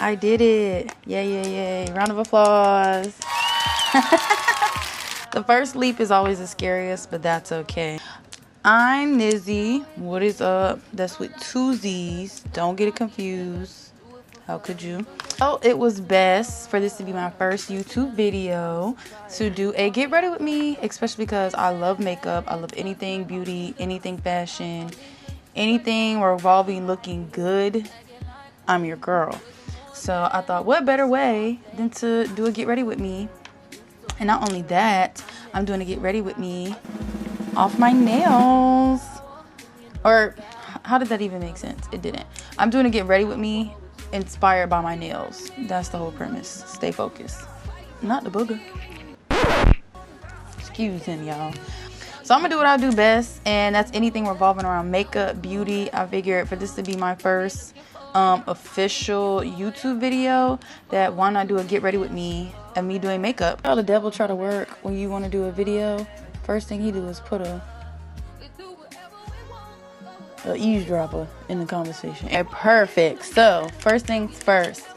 I did it. Yay, yay, yay. Round of applause. The first leap is always the scariest, but that's okay. I'm Nizzy. What is up? That's with 2 Z's. Don't get it confused. How could you? Oh, it was best for this to be my first YouTube video to do a get ready with me, especially because I love makeup. I love anything beauty, anything fashion, anything revolving looking good. I'm your girl. So I thought, what better way than to do a get ready with me? And not only that, I'm doing a get ready with me off my nails. Or how did that even make sense? It didn't. I'm doing a get ready with me inspired by my nails. That's the whole premise. Stay focused. Not the booger. Excuse him, y'all. So I'm gonna do what I do best, and that's anything revolving around makeup, beauty. I figured for this to be my first official YouTube video, that why not do a get ready with me and me doing makeup. How the devil try to work when you want to do a video? First thing he do is put a eavesdropper in the conversation. Okay, perfect. So first things first,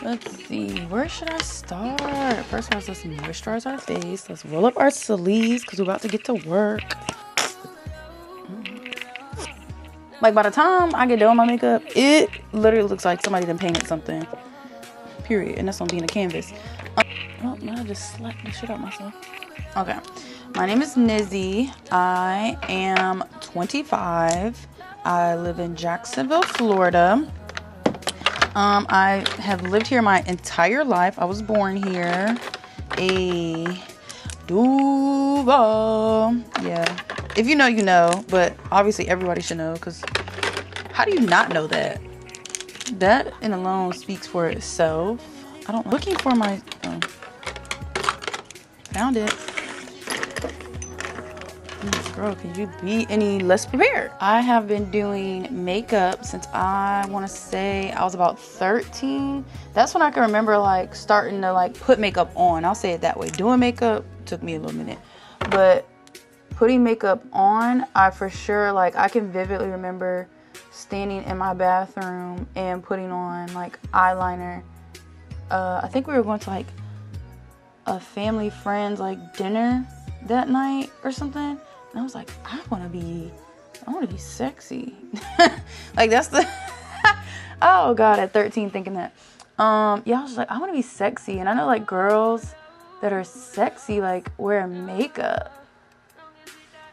let's see, where should I start? First of all, let's moisturize our face. Let's roll up our sleeves because we're about to get to work. Like, by the time I get done with my makeup, it literally looks like somebody done painted something, period. And that's on being a canvas. Oh, man, I just slapped the shit out myself. Okay, my name is Nizzy. I am 25. I live in Jacksonville, Florida. I have lived here my entire life. I was born here. A Duval. Yeah. If you know, you know. But obviously everybody should know, because how do you not know that? That in alone speaks for itself. I don't know. Looking for my... found it. Girl, could you be any less prepared? I have been doing makeup since I want to say I was about 13. That's when I can remember like starting to like put makeup on. I'll say it that way. Doing makeup took me a little minute, but putting makeup on, I for sure, like, I can vividly remember standing in my bathroom and putting on like eyeliner. I think we were going to like a family friend's like dinner that night or something. And I was like, I want to be sexy. Like, that's the, oh God, at 13 thinking that. Yeah, I was just like, I want to be sexy. And I know like girls that are sexy, like, wear makeup.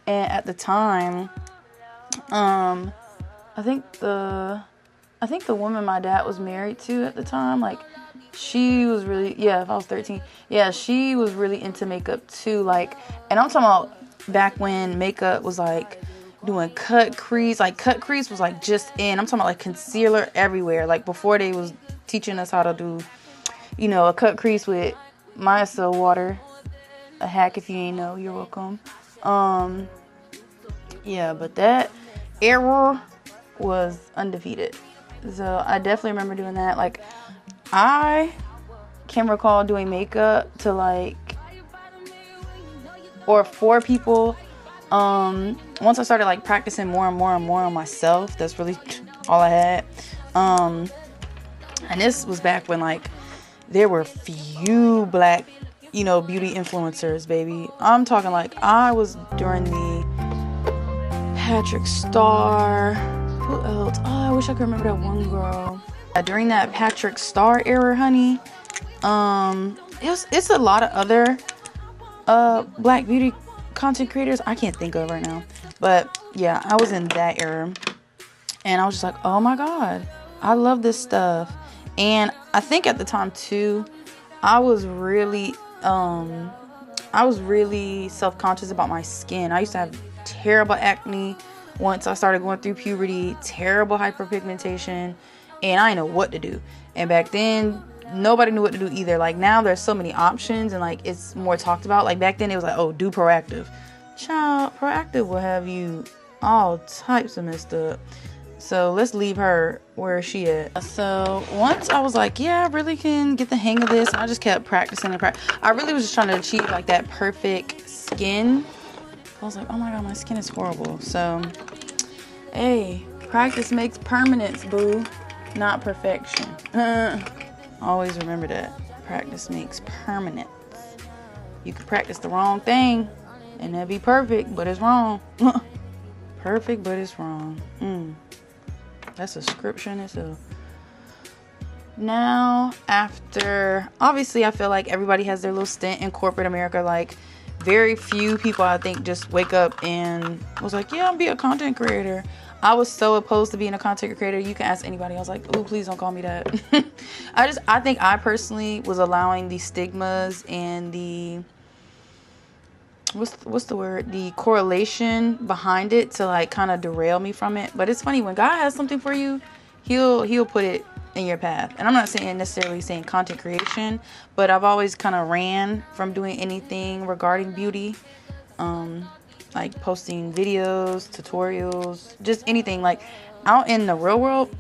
And at the time, I think the woman my dad was married to at the time, like, she was really, yeah, if I was 13, yeah, she was really into makeup too. Like, and I'm talking about back when makeup was like doing cut crease. Like, cut crease was like just in. I'm talking about like concealer everywhere. Like, before they was teaching us how to do, you know, a cut crease with Myosil water. A hack if you ain't know, you're welcome. Yeah, but that era was undefeated. So I definitely remember doing that. Like, I can recall doing makeup to like, or for people, once I started like practicing more and more and more on myself. That's really all I had. And this was back when like there were few black, you know, beauty influencers, baby. I'm talking like I was during the Patrick Star. Who else? Oh, I wish I could remember that one girl. During that Patrick Star era, honey. It's a lot of other black beauty content creators I can't think of right now. But yeah, I was in that era. And I was just like, oh my God, I love this stuff. And I think at the time too, I was really self-conscious about my skin. I used to have terrible acne once I started going through puberty, terrible hyperpigmentation, and I didn't know what to do. And back then, nobody knew what to do either. Like, now there's so many options and like it's more talked about. Like, back then it was like, oh, do Proactive. Child, Proactive will have you all types of messed up. So let's leave her where she at. So once I was like, yeah, I really can get the hang of this, I just kept practicing and I really was just trying to achieve like that perfect skin. I was like, oh my God, my skin is horrible. So, hey, practice makes permanence, boo, not perfection. Always remember that. Practice makes permanent. You can practice the wrong thing and that'd be perfect, but it's wrong. Perfect, but it's wrong. That's a scripture in itself. Now, after, obviously, I feel like everybody has their little stint in corporate America. Like, very few people, I think, just wake up and was like, yeah, I'll be a content creator. I was so opposed to being a content creator. You can ask anybody. I was like, oh, please don't call me that. I think I personally was allowing the stigmas and the, what's the word? The correlation behind it to like kind of derail me from it. But it's funny, when God has something for you, he'll put it in your path. And I'm not necessarily saying content creation, but I've always kind of ran from doing anything regarding beauty. Like posting videos, tutorials, just anything like out in the real world.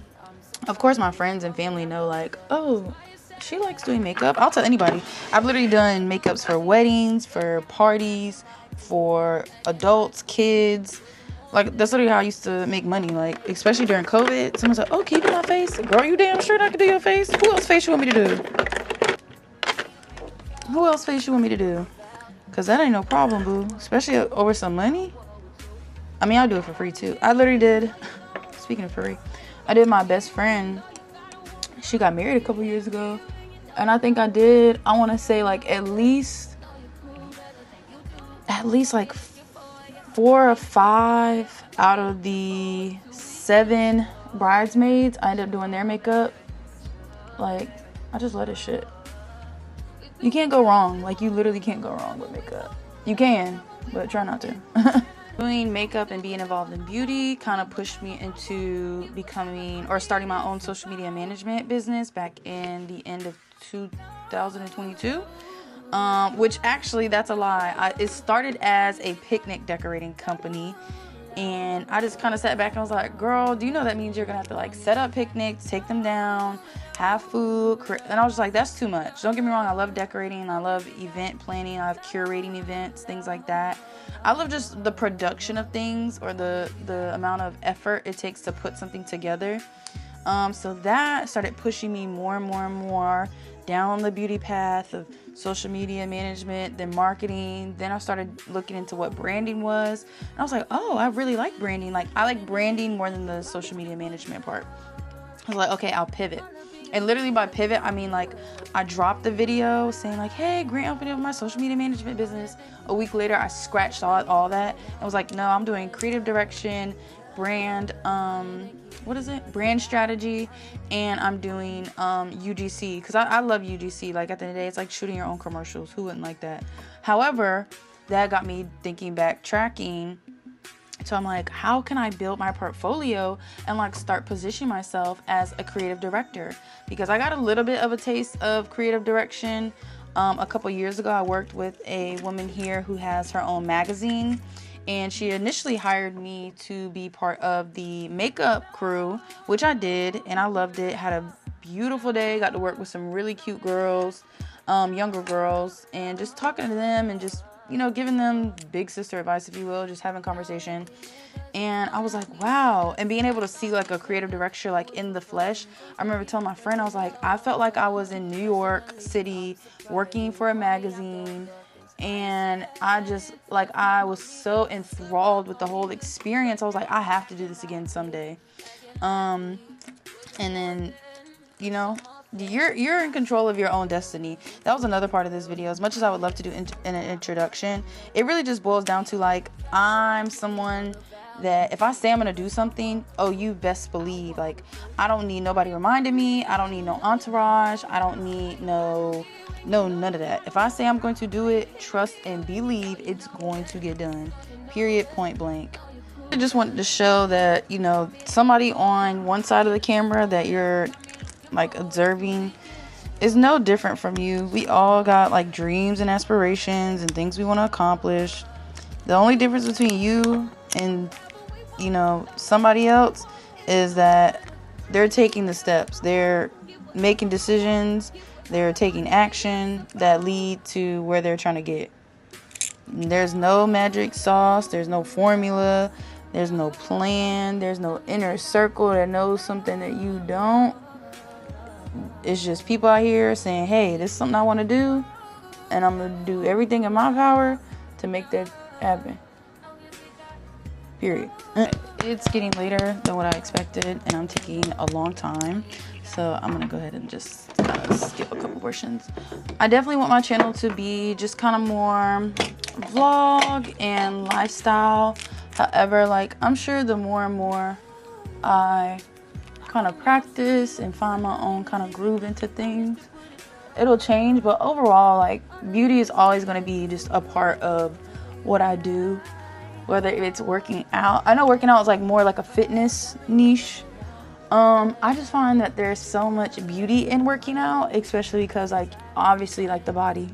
Of course, my friends and family know like, oh, she likes doing makeup. I'll tell anybody. I've literally done makeups for weddings, for parties, for adults, kids. Like, that's literally how I used to make money. Like, especially during COVID. Someone's like, oh, can you do my face? Girl, you damn sure I can do your face? Who else face you want me to do? Who else face you want me to do? Because that ain't no problem, boo. Especially over some money. I mean, I'll do it for free, too. I literally did, speaking of free, I did my best friend. She got married a couple years ago. And I think I did, I want to say, like, at least like 4 or 5 out of the 7 bridesmaids, I ended up doing their makeup. Like, I just love this shit. You can't go wrong. Like, you literally can't go wrong with makeup. You can, but try not to. Doing makeup and being involved in beauty kind of pushed me into becoming or starting my own social media management business back in the end of 2022. Which actually, that's a lie. It started as a picnic decorating company. And I just kind of sat back and was like, girl, do you know that means you're going to have to like set up picnics, take them down, have food. And I was just like, that's too much. Don't get me wrong. I love decorating. I love event planning. I love curating events, things like that. I love just the production of things or the amount of effort it takes to put something together. So that started pushing me more and more and more down the beauty path of social media management, then marketing. Then I started looking into what branding was. And I was like, oh, I really like branding. Like, I like branding more than the social media management part. I was like, okay, I'll pivot. And literally by pivot, I mean like I dropped the video saying like, hey, grand opening of my social media management business. A week later, I scratched all that and was like, no, I'm doing creative direction, brand, brand strategy, and I'm doing UGC, because I love UGC. Like, at the end of the day, it's like shooting your own commercials. Who wouldn't like that? However, that got me thinking, backtracking. So I'm like, how can I build my portfolio and like start positioning myself as a creative director? Because I got a little bit of a taste of creative direction a couple years ago. I worked with a woman here who has her own magazine. And she initially hired me to be part of the makeup crew, which I did, and I loved it. Had a beautiful day. Got to work with some really cute girls, younger girls, and just talking to them and just, you know, giving them big sister advice, if you will, just having conversation. And I was like, wow. And being able to see like a creative director like in the flesh. I remember telling my friend, I was like, I felt like I was in New York City working for a magazine. And I just, like, I was so enthralled with the whole experience. I was like, I have to do this again someday. And then, you know, you're in control of your own destiny. That was another part of this video. As much as I would love to do in an introduction, it really just boils down to, like, I'm someone that if I say I'm going to do something, oh, you best believe. Like, I don't need nobody reminding me. I don't need no entourage. I don't need no, none of that. If I say I'm going to do it, trust and believe it's going to get done. Period, point blank. I just wanted to show that, you know, somebody on one side of the camera that you're like observing is no different from you. We all got like dreams and aspirations and things we want to accomplish. The only difference between you and, you know, somebody else is that they're taking the steps. They're making decisions. They're taking action that lead to where they're trying to get. There's no magic sauce. There's no formula. There's no plan. There's no inner circle that knows something that you don't. It's just people out here saying, hey, this is something I want to do, and I'm going to do everything in my power to make that happen. Period. It's getting later than what I expected, and I'm taking a long time. So I'm going to go ahead and just skip a couple portions. I definitely want my channel to be just kind of more vlog and lifestyle. However, like, I'm sure the more and more I kind of practice and find my own kind of groove into things, it'll change. But overall, like, beauty is always going to be just a part of what I do, whether it's working out. I know working out is like more like a fitness niche. I just find that there's so much beauty in working out, especially because, like, obviously, like, the body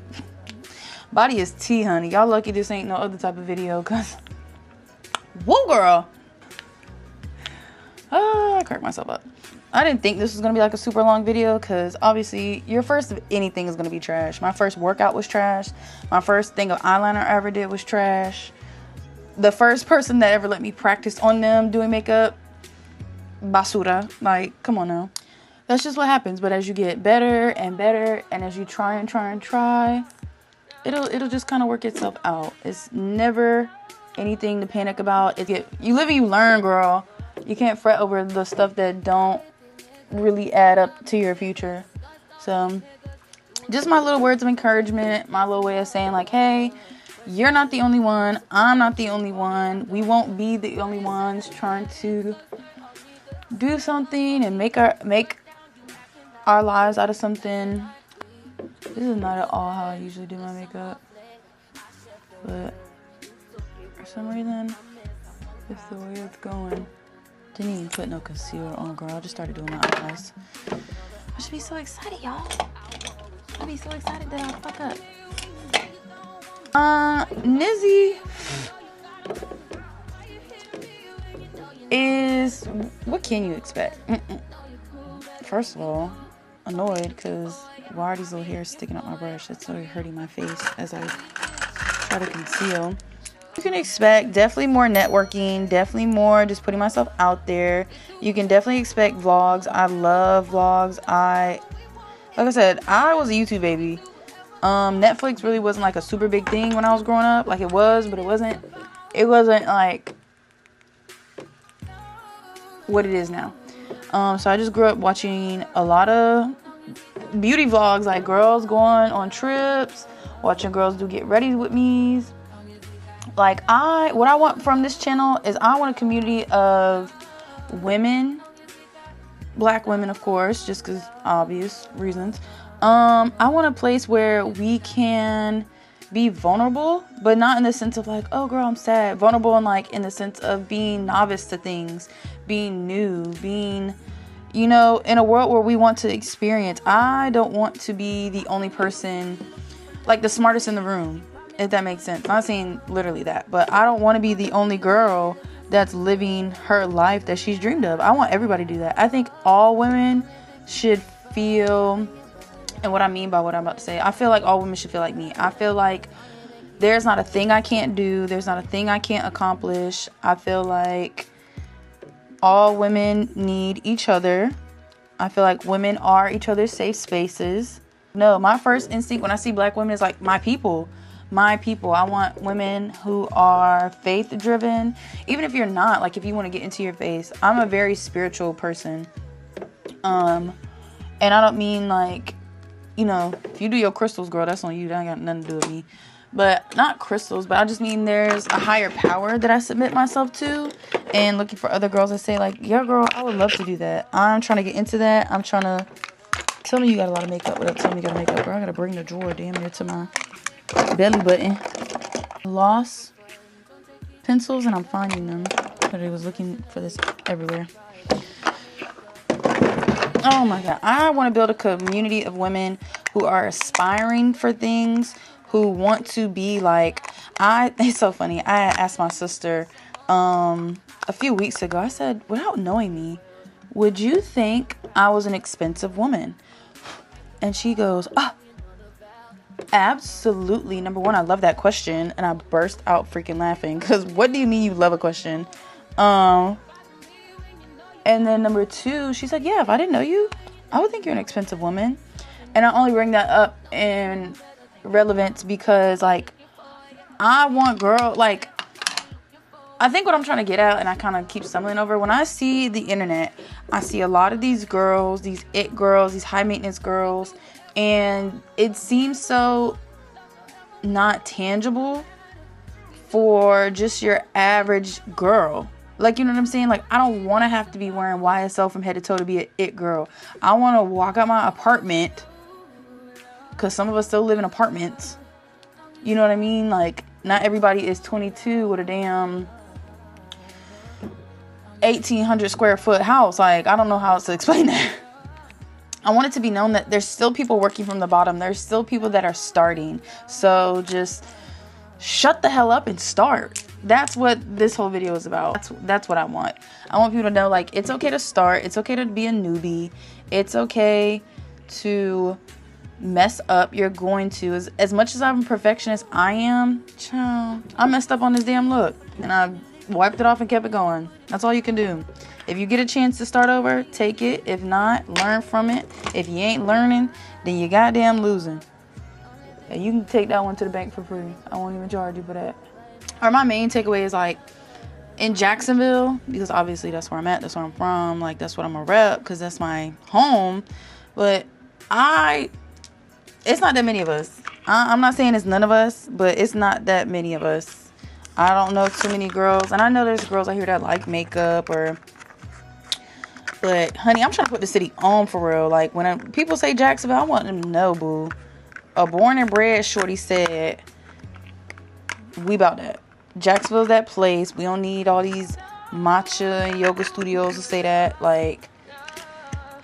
is tea, honey. Y'all lucky this ain't no other type of video, because whoa, girl. I cracked myself up. I didn't think this was gonna be like a super long video, because obviously your first of anything is gonna be trash. My first workout was trash. My first thing of eyeliner I ever did was trash. The first person that ever let me practice on them doing makeup, basura. Like, come on now. That's just what happens. But as you get better and better, and as you try, it'll just kind of work itself out. It's never anything to panic about. You live and you learn, girl. You can't fret over the stuff that don't really add up to your future. So just my little words of encouragement, my little way of saying, like, hey, you're not the only one. I'm not the only one. We won't be the only ones trying to do something and make our lives out of something. This is not at all how I usually do my makeup, but for some reason, it's the way it's going. Didn't even put no concealer on, girl. I just started doing my eyes. I should be so excited, y'all. I'd be so excited that I fuck up. Nizzy is, what can you expect? First of all, annoyed because why are these little hairs sticking up my brush? It's really hurting my face as I try to conceal. You can expect definitely more networking, definitely more just putting myself out there. You can definitely expect vlogs. I love vlogs. Like I said, I was a YouTube baby. Netflix really wasn't like a super big thing when I was growing up. Like, it was, but it wasn't like what it is now. So I just grew up watching a lot of beauty vlogs, like girls going on trips, watching girls do get ready with me. Like, what I want from this channel is I want a community of women, black women, of course, just because obvious reasons. I want a place where we can be vulnerable, but not in the sense of like, oh girl, I'm sad. Vulnerable in like in the sense of being novice to things, being new, being, you know, in a world where we want to experience. I don't want to be the only person, like the smartest in the room, if that makes sense. I'm not saying literally that, but I don't want to be the only girl that's living her life that she's dreamed of. I want everybody to do that. I think all women should feel, and what I mean by what I'm about to say, I feel like all women should feel like me. I feel like there's not a thing I can't do. There's not a thing I can't accomplish. I feel like all women need each other. I feel like women are each other's safe spaces. No, my first instinct when I see black women is like, my people. My people. I want women who are faith driven. Even if you're not, like if you want to get into your faith. I'm a very spiritual person. And I don't mean like, you know, if you do your crystals, girl, that's on you. That ain't got nothing to do with me. But not crystals, but I just mean there's a higher power that I submit myself to. And looking for other girls that say like, yeah, girl, I would love to do that. I'm trying to get into that. I'm trying to, tell me you got a lot of makeup. What up? Tell me you got makeup, girl. I got to bring the drawer damn near to my belly button. Lost pencils and I'm finding them. I was looking for this everywhere. Oh my god, I want to build a community of women who are aspiring for things, who want to be like, it's so funny. I asked my sister a few weeks ago, I said, without knowing me, would you think I was an expensive woman? And she goes, absolutely. Number one, I love that question. And I burst out freaking laughing because what do you mean you love a question? And then number two, she's like, yeah, if I didn't know you, I would think you're an expensive woman. And I only bring that up in relevance because, like, I want like, I think what I'm trying to get at, and I kind of keep stumbling over, when I see the internet, I see a lot of these girls, these it girls, these high maintenance girls, and it seems so not tangible for just your average girl. Like, you know what I'm saying? Like, I don't want to have to be wearing YSL from head to toe to be an it girl. I want to walk out my apartment, because some of us still live in apartments. You know what I mean? Like, not everybody is 22 with a damn 1,800 square foot house. Like, I don't know how else to explain that. I want it to be known that there's still people working from the bottom. There's still people that are starting. So just shut the hell up and start. That's what this whole video is about. That's what I want. I want people to know, like, it's okay to start. It's okay to be a newbie. It's okay to mess up. You're going to. As much as I'm a perfectionist, I am, child, I messed up on this damn look. And I wiped it off and kept it going. That's all you can do. If you get a chance to start over, take it. If not, learn from it. If you ain't learning, then you goddamn losing. And you can take that one to the bank for free. I won't even charge you for that. Or my main takeaway is, like, in Jacksonville, because obviously that's where I'm at, that's where I'm from, like, that's what I'm gonna rep, because that's my home. But it's not that many of us. I'm not saying it's none of us, but it's not that many of us. I don't know too many girls, and I know there's girls out here that like makeup, but honey, I'm trying to put the city on for real. Like, when people say Jacksonville, I want them to know, boo. A born and bred shorty said, we about that. Jacksonville's that place. We don't need all these matcha and yoga studios to say that. Like,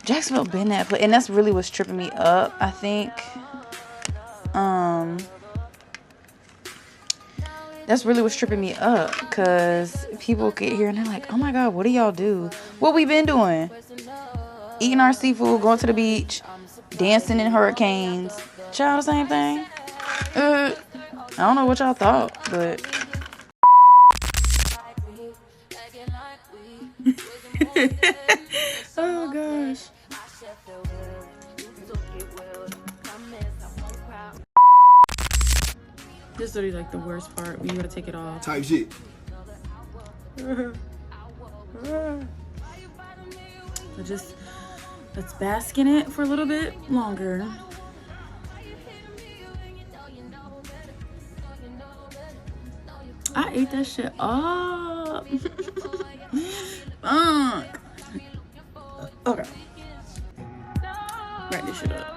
Jacksonville been that place, and that's really what's tripping me up, I think. That's really what's tripping me up, because people get here and they're like, oh my god, what do y'all do? What we been doing? Eating our seafood, going to the beach, dancing in hurricanes. Child, the same thing. I don't know what y'all thought, but oh gosh. This is literally like the worst part when you gotta take it off. Type shit. Let's bask in it for a little bit longer. I ate that shit up. Fuck. Okay. Wrap this shit up.